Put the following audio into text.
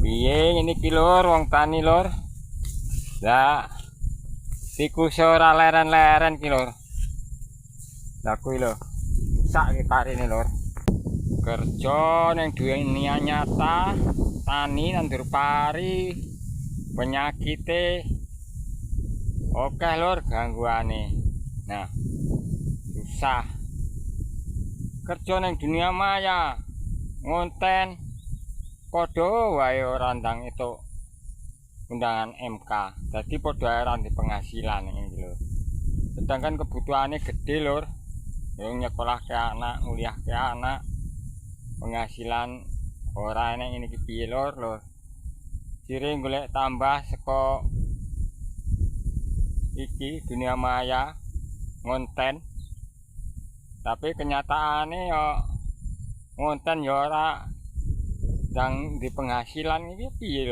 Piye ngene iki lur, wong tani lur. Lah tikus ora leren-leren ki lur. Lah kuwi lho. Sak iki parine lur. Kerja ning dunia nyata, tani nandur pari, penyakite oke lur gangguane. Nah, susah. Kerja ning dunia maya, ngonten padha wae ora ndang itu undangan MK. Dadi padha ora di penghasilan iki lho. Sedangkan kebutuhane gede lur. Yang nyekolahke anak, nguliahke anak. Penghasilan ora enek ngene iki piye lur. Sire golek tambah saka iki dunia maya ngonten. Tapi kenyataane ya ngonten ya ora ndang di penghasilan iki piye lho.